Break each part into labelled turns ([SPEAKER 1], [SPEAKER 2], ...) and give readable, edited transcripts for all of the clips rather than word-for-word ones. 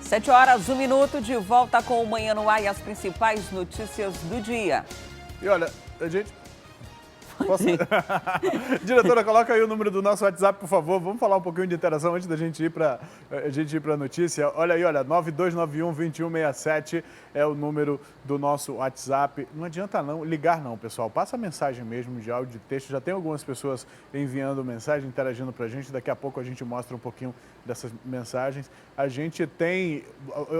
[SPEAKER 1] 7 horas, 1 minuto, de volta com o Manhã no Ar e as principais notícias do dia.
[SPEAKER 2] E olha, a gente... Posso... Diretora, coloca aí o número do nosso WhatsApp, por favor. Vamos falar um pouquinho de interação antes da gente ir para a notícia. Olha aí, olha, 9291-2167 é o número do nosso WhatsApp. Não adianta não ligar não, pessoal. Passa mensagem mesmo de áudio, de texto. Já tem algumas pessoas enviando mensagem, interagindo para a gente. Daqui a pouco a gente mostra um pouquinho dessas mensagens. A gente tem...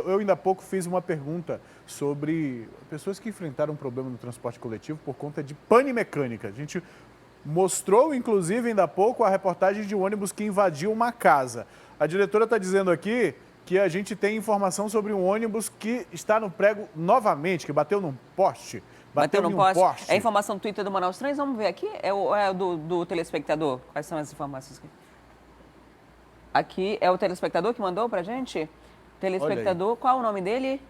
[SPEAKER 2] Eu ainda há pouco fiz uma pergunta sobre pessoas que enfrentaram um problema no transporte coletivo por conta de pane mecânica. A gente mostrou, inclusive, ainda há pouco, a reportagem de um ônibus que invadiu uma casa. A diretora está dizendo aqui que a gente tem informação sobre um ônibus que está no prego novamente, que bateu num poste.
[SPEAKER 1] Bateu num poste. É a informação do Twitter do Manaus 3, vamos ver aqui? É o do telespectador? Quais são as informações aqui? Aqui é o telespectador que mandou pra gente? Telespectador, qual o nome dele?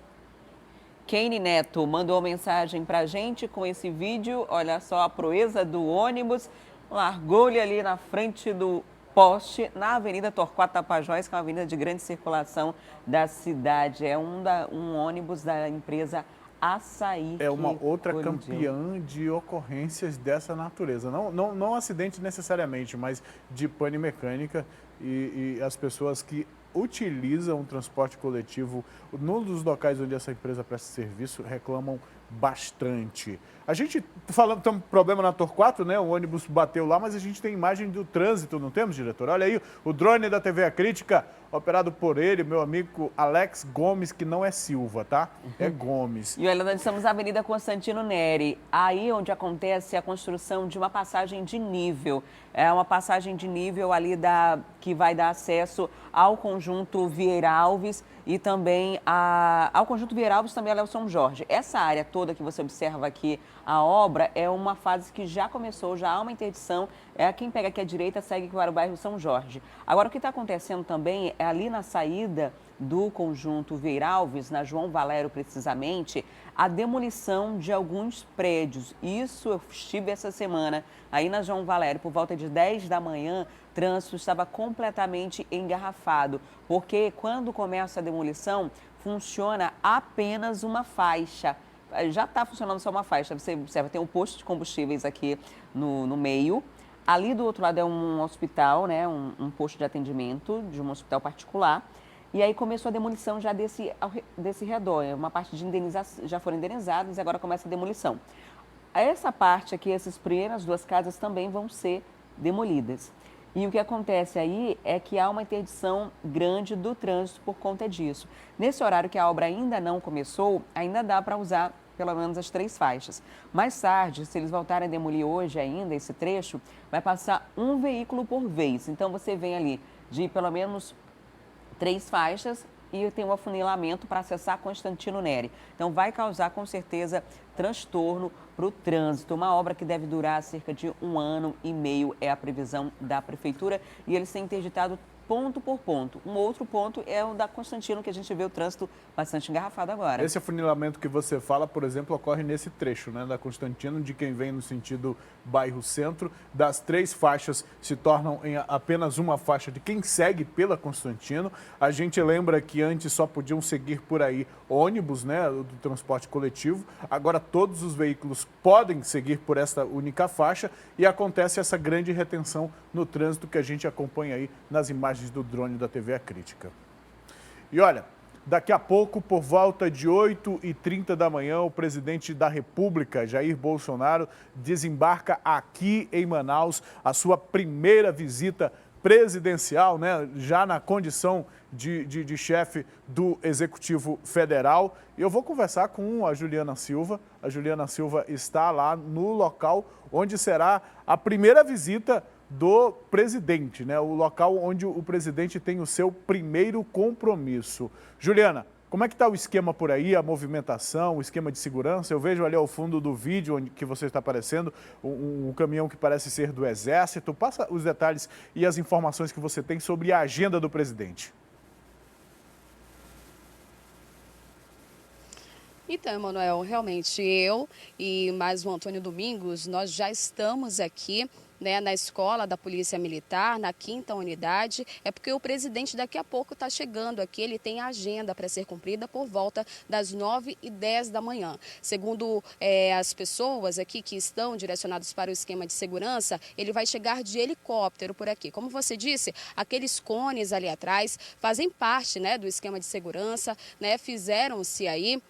[SPEAKER 1] Kane Neto mandou mensagem pra gente com esse vídeo. Olha só a proeza do ônibus. Largou-lhe ali na frente do poste, na Avenida Torquato Tapajós, que é uma avenida de grande circulação da cidade. É um ônibus da empresa Açaí.
[SPEAKER 2] É uma outra campeã de ocorrências dessa natureza. Não acidente necessariamente, mas de pane mecânica e as pessoas que utilizam o transporte coletivo, num dos locais onde essa empresa presta serviço, reclamam bastante. A gente falando, tem um problema na Torquato, né? O ônibus bateu lá, mas a gente tem imagem do trânsito, não temos, diretor? Olha aí, o drone da TV A Crítica, operado por ele, meu amigo Alex Gomes, que não é Silva, tá? É Gomes.
[SPEAKER 1] E olha, nós estamos na Avenida Constantino Neri, aí onde acontece a construção de uma passagem de nível. É uma passagem de nível ali que vai dar acesso ao conjunto Vieira Alves e também ao conjunto Vieira Alves também ao São Jorge. Essa área toda que você observa aqui, a obra, é uma fase que já começou, já há uma interdição. Quem pega aqui à direita segue para o bairro São Jorge. Agora, o que está acontecendo também é ali na saída do conjunto Vieira Alves, na João Valério precisamente, a demolição de alguns prédios. Isso eu estive essa semana aí na João Valério, por volta de 10 da manhã, o trânsito estava completamente engarrafado, porque quando começa a demolição, funciona apenas uma faixa. Já está funcionando só uma faixa, você observa, tem um posto de combustíveis aqui no meio. Ali do outro lado é um hospital, né, um posto de atendimento de um hospital particular. E aí começou a demolição já desse redor. Uma parte de indenização já foram indenizados e agora começa a demolição. Essa parte aqui, essas primeiras duas casas também vão ser demolidas. E o que acontece aí é que há uma interdição grande do trânsito por conta disso. Nesse horário que a obra ainda não começou, ainda dá para usar pelo menos as 3 faixas. Mais tarde, se eles voltarem a demolir hoje ainda esse trecho, vai passar um veículo por vez. Então você vem ali de pelo menos 3 faixas e tem um afunilamento para acessar Constantino Neri. Então vai causar com certeza transtorno para o trânsito. Uma obra que deve durar cerca de 1 ano e meio é a previsão da prefeitura e eles têm interditado ponto por ponto. Um outro ponto é o da Constantino, que a gente vê o trânsito bastante engarrafado agora.
[SPEAKER 2] Esse afunilamento que você fala, por exemplo, ocorre nesse trecho, né, da Constantino, de quem vem no sentido bairro centro. Das 3 faixas se tornam em apenas uma faixa de quem segue pela Constantino. A gente lembra que antes só podiam seguir por aí ônibus, né, do transporte coletivo. Agora todos os veículos podem seguir por esta única faixa e acontece essa grande retenção no trânsito que a gente acompanha aí nas imagens do drone da TV A Crítica. E olha, daqui a pouco, por volta de 8h30 da manhã, o presidente da República, Jair Bolsonaro, desembarca aqui em Manaus, a sua primeira visita presidencial, né, já na condição de chefe do Executivo Federal. E eu vou conversar com a Juliana Silva. A Juliana Silva está lá no local onde será a primeira visita do presidente, né? O local onde o presidente tem o seu primeiro compromisso. Juliana, como é que está o esquema por aí, a movimentação, o esquema de segurança? Eu vejo ali ao fundo do vídeo onde que você está aparecendo um caminhão que parece ser do Exército. Passa os detalhes e as informações que você tem sobre a agenda do presidente.
[SPEAKER 3] Então, Emanuel, realmente eu e mais o Antônio Domingos, nós já estamos aqui né, na escola da Polícia Militar, na 5ª unidade, é porque o presidente daqui a pouco está chegando aqui, ele tem agenda para ser cumprida por volta das 9h10 da manhã. Segundo as pessoas aqui que estão direcionadas para o esquema de segurança, ele vai chegar de helicóptero por aqui. Como você disse, aqueles cones ali atrás fazem parte, né, do esquema de segurança, né, fizeram-se aí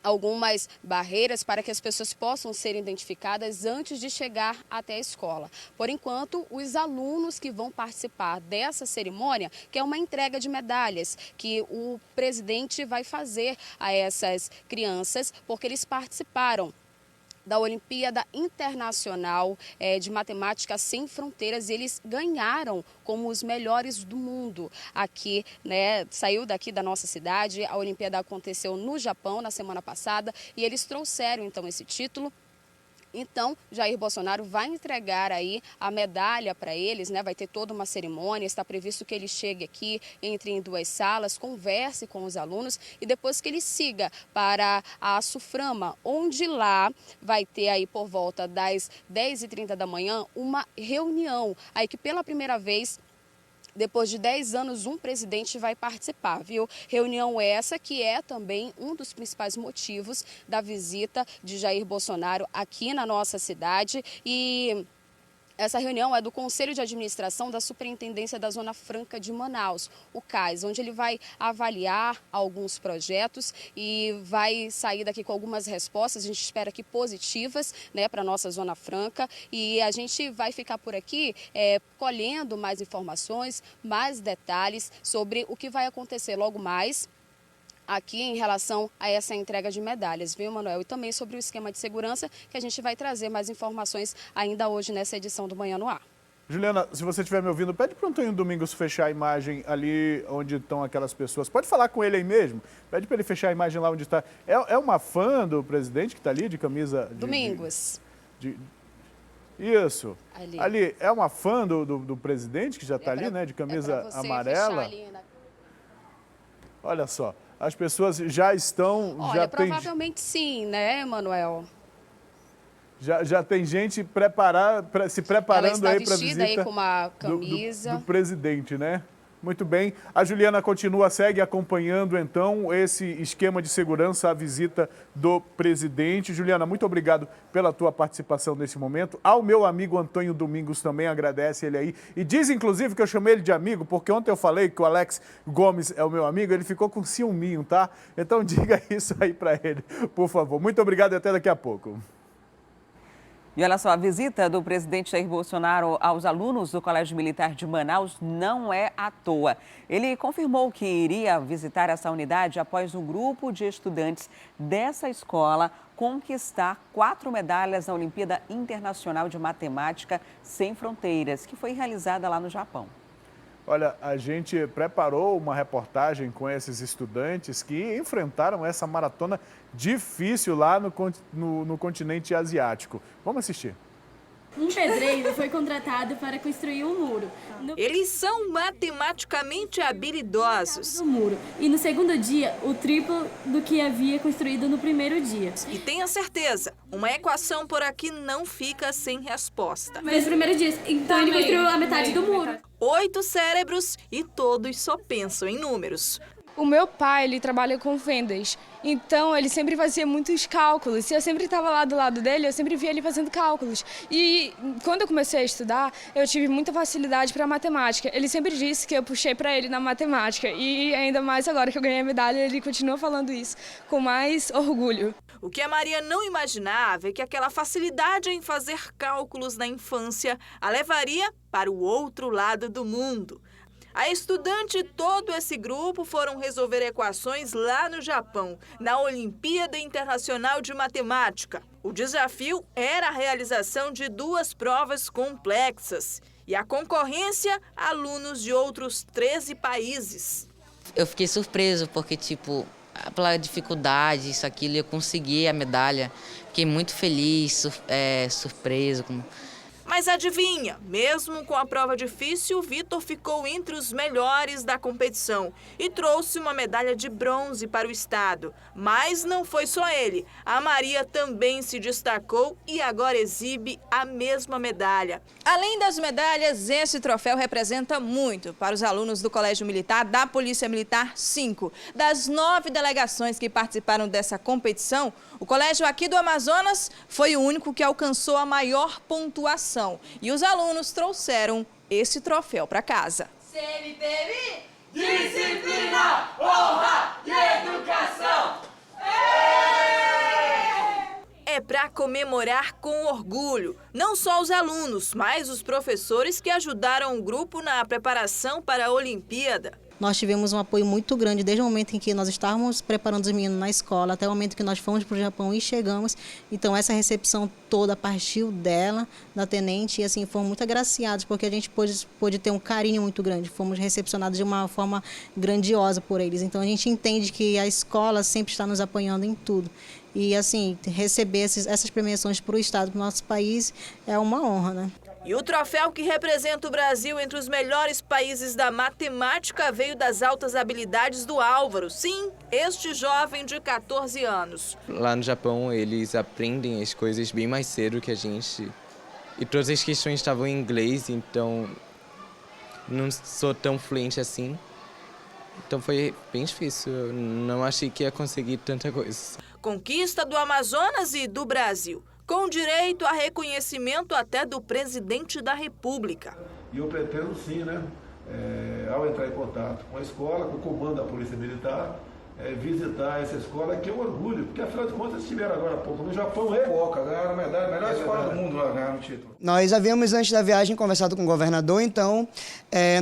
[SPEAKER 3] algumas barreiras para que as pessoas possam ser identificadas antes de chegar até a escola. Por enquanto, os alunos que vão participar dessa cerimônia, que é uma entrega de medalhas, que o presidente vai fazer a essas crianças, porque eles participaram da Olimpíada Internacional de Matemática Sem Fronteiras, e eles ganharam como os melhores do mundo aqui, né? Saiu daqui da nossa cidade, a Olimpíada aconteceu no Japão na semana passada e eles trouxeram então esse título. Então, Jair Bolsonaro vai entregar aí a medalha para eles, né? Vai ter toda uma cerimônia, está previsto que ele chegue aqui, entre em 2 salas, converse com os alunos e depois que ele siga para a SUFRAMA, onde lá vai ter aí por volta das 10h30 da manhã uma reunião, aí que pela primeira vez, depois de 10 anos, um presidente vai participar, viu? Reunião essa que é também um dos principais motivos da visita de Jair Bolsonaro aqui na nossa cidade. E essa reunião é do Conselho de Administração da Superintendência da Zona Franca de Manaus, o CAS, onde ele vai avaliar alguns projetos e vai sair daqui com algumas respostas, a gente espera que positivas, né, para a nossa Zona Franca. E a gente vai ficar por aqui colhendo mais informações, mais detalhes sobre o que vai acontecer logo mais aqui em relação a essa entrega de medalhas, viu, Manuel? E também sobre o esquema de segurança, que a gente vai trazer mais informações ainda hoje nessa edição do Manhã no Ar.
[SPEAKER 2] Juliana, se você estiver me ouvindo, pede para o Antônio Domingos fechar a imagem ali onde estão aquelas pessoas. Pode falar com ele aí mesmo? Pede para ele fechar a imagem lá onde está. É uma fã do presidente que está ali, de camisa...
[SPEAKER 3] Domingos.
[SPEAKER 2] Isso. Ali. É uma fã do presidente que já está ali, né? De camisa amarela. Olha só. As pessoas já estão...
[SPEAKER 3] Olha, provavelmente sim, né, Manuel?
[SPEAKER 2] Já tem gente se preparando aí para a visita
[SPEAKER 3] aí com uma camisa
[SPEAKER 2] do presidente, né? Muito bem. A Juliana segue acompanhando, então, esse esquema de segurança, a visita do presidente. Juliana, muito obrigado pela tua participação nesse momento. Ao meu amigo Antônio Domingos também, agradece ele aí. E diz, inclusive, que eu chamei ele de amigo, porque ontem eu falei que o Alex Gomes é o meu amigo, ele ficou com ciúminho, tá? Então, diga isso aí para ele, por favor. Muito obrigado e até daqui a pouco.
[SPEAKER 1] E olha só, a visita do presidente Jair Bolsonaro aos alunos do Colégio Militar de Manaus não é à toa. Ele confirmou que iria visitar essa unidade após um grupo de estudantes dessa escola conquistar 4 medalhas na Olimpíada Internacional de Matemática Sem Fronteiras, que foi realizada lá no Japão.
[SPEAKER 2] Olha, a gente preparou uma reportagem com esses estudantes que enfrentaram essa maratona difícil lá no continente asiático. Vamos assistir.
[SPEAKER 4] Um pedreiro foi contratado para construir um muro.
[SPEAKER 5] Eles são matematicamente habilidosos.
[SPEAKER 4] No muro. E no segundo dia, o triplo do que havia construído no primeiro dia.
[SPEAKER 5] E tenha certeza, uma equação por aqui não fica sem resposta.
[SPEAKER 4] Mas no primeiro dia, então ele construiu a metade do muro.
[SPEAKER 5] 8 cérebros e todos só pensam em números.
[SPEAKER 6] O meu pai, ele trabalha com vendas, então ele sempre fazia muitos cálculos. Se eu sempre estava lá do lado dele, eu sempre via ele fazendo cálculos. E quando eu comecei a estudar, eu tive muita facilidade para matemática. Ele sempre disse que eu puxei para ele na matemática. E ainda mais agora que eu ganhei a medalha, ele continua falando isso com mais orgulho.
[SPEAKER 5] O que a Maria não imaginava é que aquela facilidade em fazer cálculos na infância a levaria para o outro lado do mundo. A estudante e todo esse grupo foram resolver equações lá no Japão, na Olimpíada Internacional de Matemática. O desafio era a realização de 2 provas complexas e a concorrência, alunos de outros 13 países.
[SPEAKER 7] Eu fiquei surpreso porque, pela dificuldade, isso, aquilo, eu consegui a medalha. Fiquei muito feliz, surpreso.
[SPEAKER 5] Mas adivinha, mesmo com a prova difícil, Vitor ficou entre os melhores da competição e trouxe uma medalha de bronze para o estado. Mas não foi só ele. A Maria também se destacou e agora exibe a mesma medalha. Além das medalhas, esse troféu representa muito para os alunos do Colégio Militar da Polícia Militar 5. Das 9 delegações que participaram dessa competição, o colégio aqui do Amazonas foi o único que alcançou a maior pontuação. E os alunos trouxeram esse troféu para casa.
[SPEAKER 8] CNPB, disciplina, honra e educação!
[SPEAKER 5] É para comemorar com orgulho, não só os alunos, mas os professores que ajudaram o grupo na preparação para a Olimpíada.
[SPEAKER 9] Nós tivemos um apoio muito grande desde o momento em que nós estávamos preparando os meninos na escola, até o momento que nós fomos para o Japão e chegamos. Então, essa recepção toda partiu dela, da tenente, e assim, fomos muito agraciados, porque a gente pôde ter um carinho muito grande. Fomos recepcionados de uma forma grandiosa por eles. Então, a gente entende que a escola sempre está nos apoiando em tudo. E, assim, receber essas premiações para o Estado, para o nosso país, é uma honra, né?
[SPEAKER 5] E o troféu que representa o Brasil entre os melhores países da matemática veio das altas habilidades do Álvaro. Sim, este jovem de 14 anos.
[SPEAKER 10] Lá no Japão, eles aprendem as coisas bem mais cedo que a gente. E todas as questões estavam em inglês, então não sou tão fluente assim. Então foi bem difícil, eu não achei que ia conseguir tanta coisa.
[SPEAKER 5] Conquista do Amazonas e do Brasil, com direito a reconhecimento até do presidente da República.
[SPEAKER 11] E eu pretendo sim, né, ao entrar em contato com a escola, com o comando da Polícia Militar, visitar essa escola, que é um orgulho, porque afinal de contas estiveram agora há pouco no Japão, ganharam a medalha, a melhor escola do mundo lá, ganharam o título.
[SPEAKER 12] Nós havíamos antes da viagem conversado com o governador, então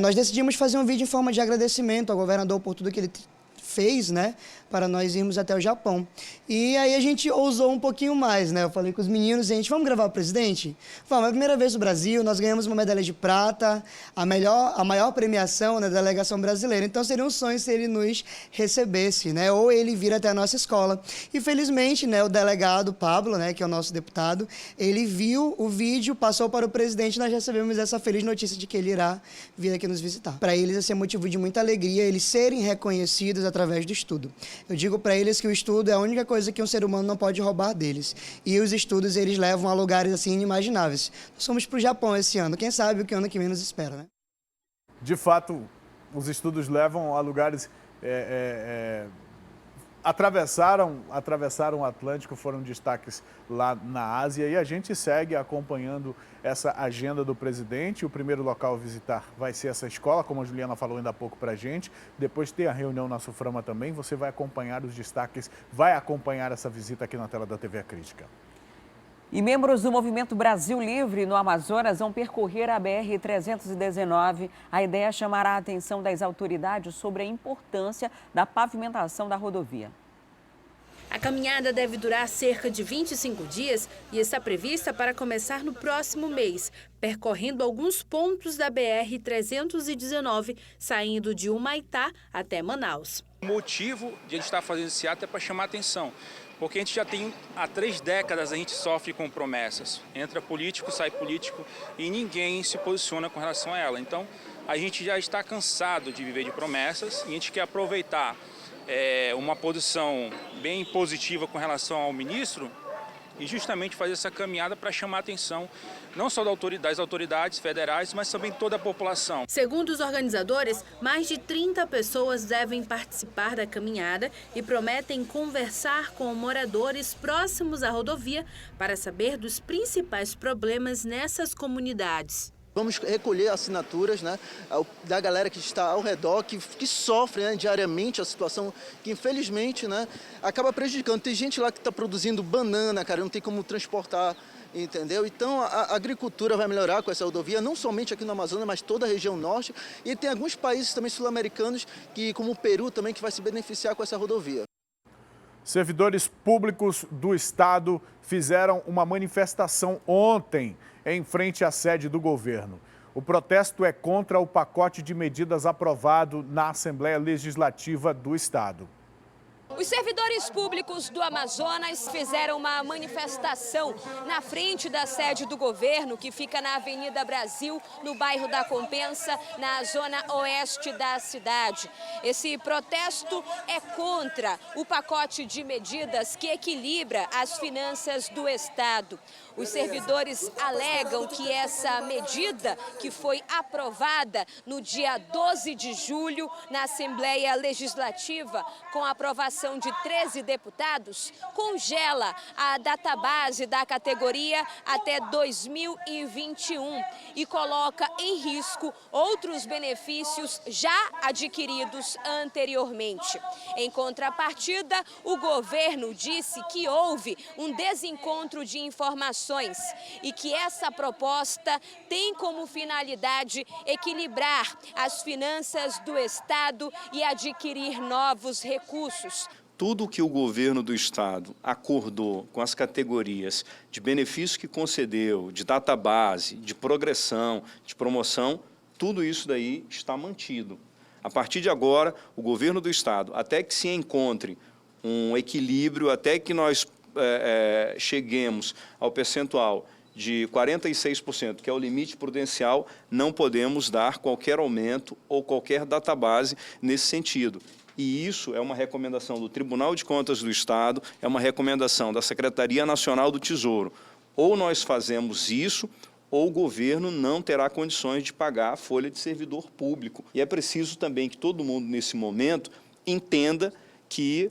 [SPEAKER 12] nós decidimos fazer um vídeo em forma de agradecimento ao governador por tudo que ele fez, né, para nós irmos até o Japão. E aí a gente ousou um pouquinho mais, né? Eu falei com os meninos, gente, vamos gravar o presidente? Vamos, é a primeira vez no Brasil, nós ganhamos uma medalha de prata, a maior premiação na delegação brasileira. Então seria um sonho se ele nos recebesse, né? Ou ele vir até a nossa escola. E felizmente, né, o delegado Pablo, né, que é o nosso deputado, ele viu o vídeo, passou para o presidente e nós recebemos essa feliz notícia de que ele irá vir aqui nos visitar. Para eles, esse é motivo de muita alegria, eles serem reconhecidos através do estudo. Eu digo para eles que o estudo é a única coisa que um ser humano não pode roubar deles. E os estudos, eles levam a lugares assim inimagináveis. Nós fomos para o Japão esse ano. Quem sabe o que ano que vem nos espera, né?
[SPEAKER 2] De fato, os estudos levam a lugares... Atravessaram o Atlântico, foram destaques lá na Ásia e a gente segue acompanhando essa agenda do presidente. O primeiro local a visitar vai ser essa escola, como a Juliana falou ainda há pouco para a gente. Depois tem a reunião na Suframa também. Você vai acompanhar os destaques, vai acompanhar essa visita aqui na tela da TV A Crítica.
[SPEAKER 1] E membros do Movimento Brasil Livre no Amazonas vão percorrer a BR-319. A ideia é chamar a atenção das autoridades sobre a importância da pavimentação da rodovia.
[SPEAKER 13] A caminhada deve durar cerca de 25 dias e está prevista para começar no próximo mês, percorrendo alguns pontos da BR-319, saindo de Humaitá até Manaus.
[SPEAKER 14] O motivo de a gente estar fazendo esse ato é para chamar a atenção. Porque a gente já tem, há 3 décadas, a gente sofre com promessas. Entra político, sai político e ninguém se posiciona com relação a ela. Então, a gente já está cansado de viver de promessas e a gente quer aproveitar uma posição bem positiva com relação ao ministro e justamente fazer essa caminhada para chamar a atenção não só das autoridades federais, mas também toda a população.
[SPEAKER 13] Segundo os organizadores, mais de 30 pessoas devem participar da caminhada e prometem conversar com moradores próximos à rodovia para saber dos principais problemas nessas comunidades.
[SPEAKER 15] Vamos recolher assinaturas, né, da galera que está ao redor, que sofre, né, diariamente a situação que infelizmente, né, acaba prejudicando. Tem gente lá que está produzindo banana, cara, não tem como transportar, entendeu? Então a agricultura vai melhorar com essa rodovia, não somente aqui no Amazonas, mas toda a região norte. E tem alguns países também sul-americanos, como o Peru também, que vai se beneficiar com essa rodovia.
[SPEAKER 2] Servidores públicos do Estado fizeram uma manifestação ontem em frente à sede do governo. O protesto é contra o pacote de medidas aprovado na Assembleia Legislativa do Estado.
[SPEAKER 16] Os servidores públicos do Amazonas fizeram uma manifestação na frente da sede do governo, que fica na Avenida Brasil, no bairro da Compensa, na zona oeste da cidade. Esse protesto é contra o pacote de medidas que equilibra as finanças do Estado. Os servidores alegam que essa medida, que foi aprovada no dia 12 de julho na Assembleia Legislativa, com a aprovação de 13 deputados, congela a database da categoria até 2021 e coloca em risco outros benefícios já adquiridos anteriormente. Em contrapartida, o governo disse que houve um desencontro de informações e que essa proposta tem como finalidade equilibrar as finanças do Estado e adquirir novos recursos.
[SPEAKER 17] Tudo que o governo do Estado acordou com as categorias de benefício que concedeu, de database, de progressão, de promoção, tudo isso daí está mantido. A partir de agora, o governo do Estado, até que se encontre um equilíbrio, até que nós cheguemos ao percentual de 46%, que é o limite prudencial, não podemos dar qualquer aumento ou qualquer database nesse sentido. E isso é uma recomendação do Tribunal de Contas do Estado, é uma recomendação da Secretaria Nacional do Tesouro. Ou nós fazemos isso, ou o governo não terá condições de pagar a folha de servidor público. E é preciso também que todo mundo, nesse momento, entenda que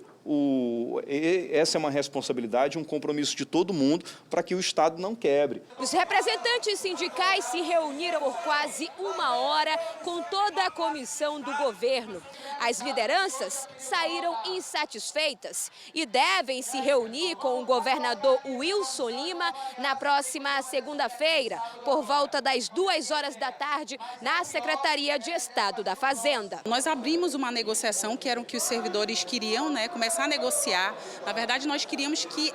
[SPEAKER 17] essa é uma responsabilidade, um compromisso de todo mundo para que o Estado não quebre.
[SPEAKER 16] Os representantes sindicais se reuniram por quase uma hora com toda a comissão do governo. As lideranças saíram insatisfeitas e devem se reunir com o governador Wilson Lima na próxima segunda-feira, por volta das 2h da tarde, na Secretaria de Estado da Fazenda.
[SPEAKER 18] Nós abrimos uma negociação, que era o que os servidores queriam, começar a negociar. Na verdade, nós queríamos que,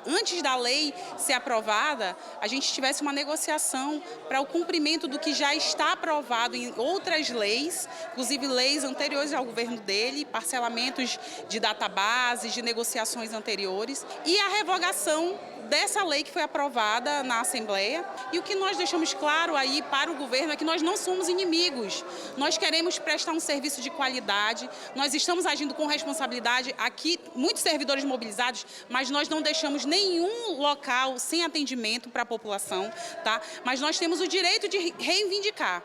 [SPEAKER 18] antes da lei ser aprovada, a gente tivesse uma negociação para o cumprimento do que já está aprovado em outras leis, inclusive leis anteriores ao governo dele, parcelamentos de databases, de negociações anteriores, e a revogação dessa lei que foi aprovada na Assembleia. E o que nós deixamos claro aí para o governo é que nós não somos inimigos. Nós queremos prestar um serviço de qualidade, nós estamos agindo com responsabilidade. Aqui, muitos servidores mobilizados, mas nós não deixamos nenhum local sem atendimento para a população, tá? Mas nós temos o direito de reivindicar.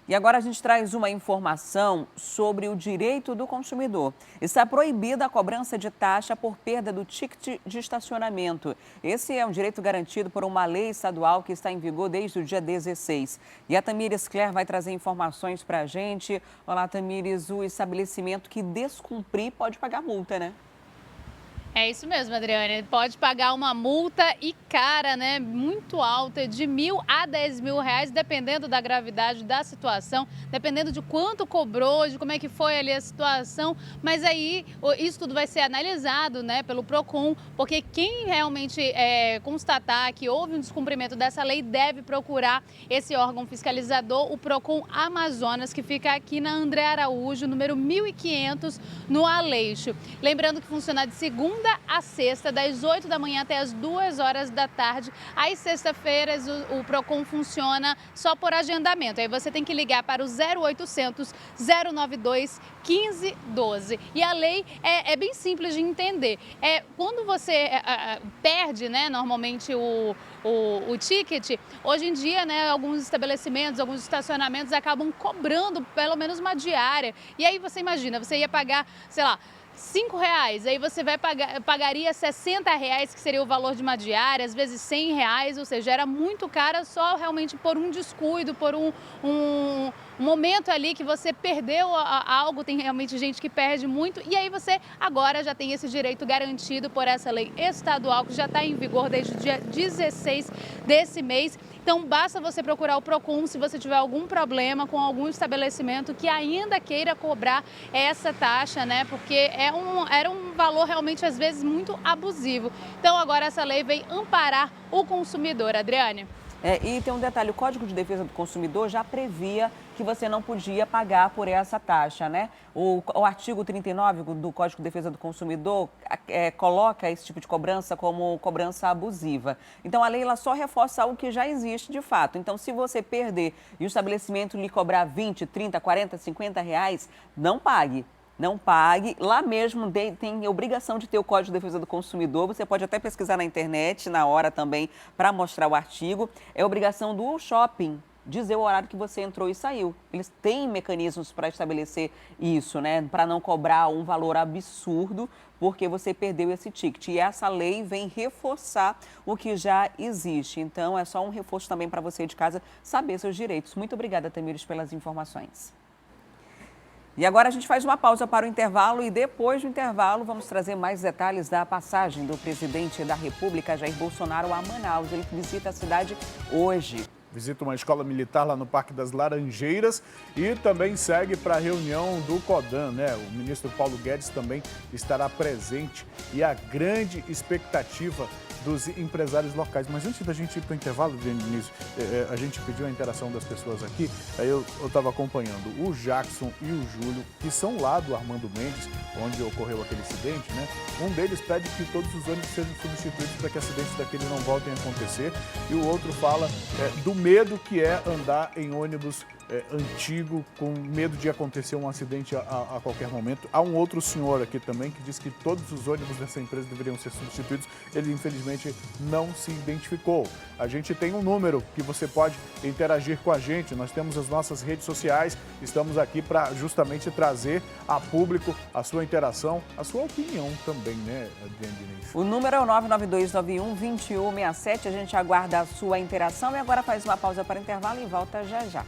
[SPEAKER 1] E agora a gente traz uma informação sobre o direito do consumidor. Está proibida a cobrança de taxa por perda do ticket de estacionamento. Esse é um direito garantido por uma lei estadual que está em vigor desde o dia 16. E a Tamires Claire vai trazer informações para a gente. Olá, Tamires, o estabelecimento que descumprir pode pagar multa, né?
[SPEAKER 19] É isso mesmo, Adriane. Pode pagar uma multa e cara, né? Muito alta, de R$1.000 a R$10.000, dependendo da gravidade da situação, dependendo de quanto cobrou, de como é que foi ali a situação. Mas aí isso tudo vai ser analisado, né, pelo PROCON, porque quem realmente constatar que houve um descumprimento dessa lei deve procurar esse órgão fiscalizador, o PROCON Amazonas, que fica aqui na André Araújo, número 1500, no Aleixo. Lembrando que funciona de segunda a sexta, das 8 da manhã até as 2h da tarde. Às sextas-feiras, o PROCON funciona só por agendamento. Aí você tem que ligar para o 0800 092 1512. E a lei é bem simples de entender. Quando você perde, né, normalmente o ticket, hoje em dia, né, alguns estabelecimentos, alguns estacionamentos acabam cobrando pelo menos uma diária. E aí você imagina, você ia pagar, sei lá, R$5, aí você pagaria R$60, que seria o valor de uma diária, às vezes R$100, ou seja, era muito cara só realmente por um descuido, por um momento ali que você perdeu algo. Tem realmente gente que perde muito, e aí você agora já tem esse direito garantido por essa lei estadual que já está em vigor desde o dia 16 desse mês. Então, basta você procurar o PROCON se você tiver algum problema com algum estabelecimento que ainda queira cobrar essa taxa, né? Porque era um valor realmente, às vezes, muito abusivo. Então, agora essa lei vem amparar o consumidor. Adriane.
[SPEAKER 1] E tem um detalhe, o Código de Defesa do Consumidor já previa que você não podia pagar por essa taxa, né? O artigo 39 do Código de Defesa do Consumidor coloca esse tipo de cobrança como cobrança abusiva. Então, a lei ela só reforça algo que já existe de fato. Então, se você perder e o estabelecimento lhe cobrar 20, 30, 40, 50 reais, não pague. Não pague. Lá mesmo tem obrigação de ter o Código de Defesa do Consumidor. Você pode até pesquisar na internet, na hora também, para mostrar o artigo. É obrigação do shopping dizer o horário que você entrou e saiu. Eles têm mecanismos para estabelecer isso, né? Para não cobrar um valor absurdo porque você perdeu esse ticket. E essa lei vem reforçar o que já existe. Então, é só um reforço também para você de casa saber seus direitos. Muito obrigada, Tamires, pelas informações. E agora a gente faz uma pausa para o intervalo e depois do intervalo vamos trazer mais detalhes da passagem do presidente da República, Jair Bolsonaro, a Manaus. Ele visita a cidade hoje.
[SPEAKER 2] Visita uma escola militar lá no Parque das Laranjeiras e também segue para a reunião do CODAN, né? O ministro Paulo Guedes também estará presente e a grande expectativa dos empresários locais. Mas antes da gente ir para o intervalo, Denise, a gente pediu a interação das pessoas aqui, aí eu estava acompanhando o Jackson e o Júlio, que são lá do Armando Mendes, onde ocorreu aquele acidente, né? Um deles pede que todos os ônibus sejam substituídos para que acidentes daquele não voltem a acontecer, e o outro fala do medo que é andar em ônibus antigo, com medo de acontecer um acidente a qualquer momento. Há um outro senhor aqui também que diz que todos os ônibus dessa empresa deveriam ser substituídos. Ele, infelizmente, não se identificou. A gente tem um número que você pode interagir com a gente. Nós temos as nossas redes sociais. Estamos aqui para justamente trazer a público a sua interação, a sua opinião também, né, Denise?
[SPEAKER 1] O número é o 99291-2167. A gente aguarda a sua interação e agora faz uma pausa para o intervalo e volta já já.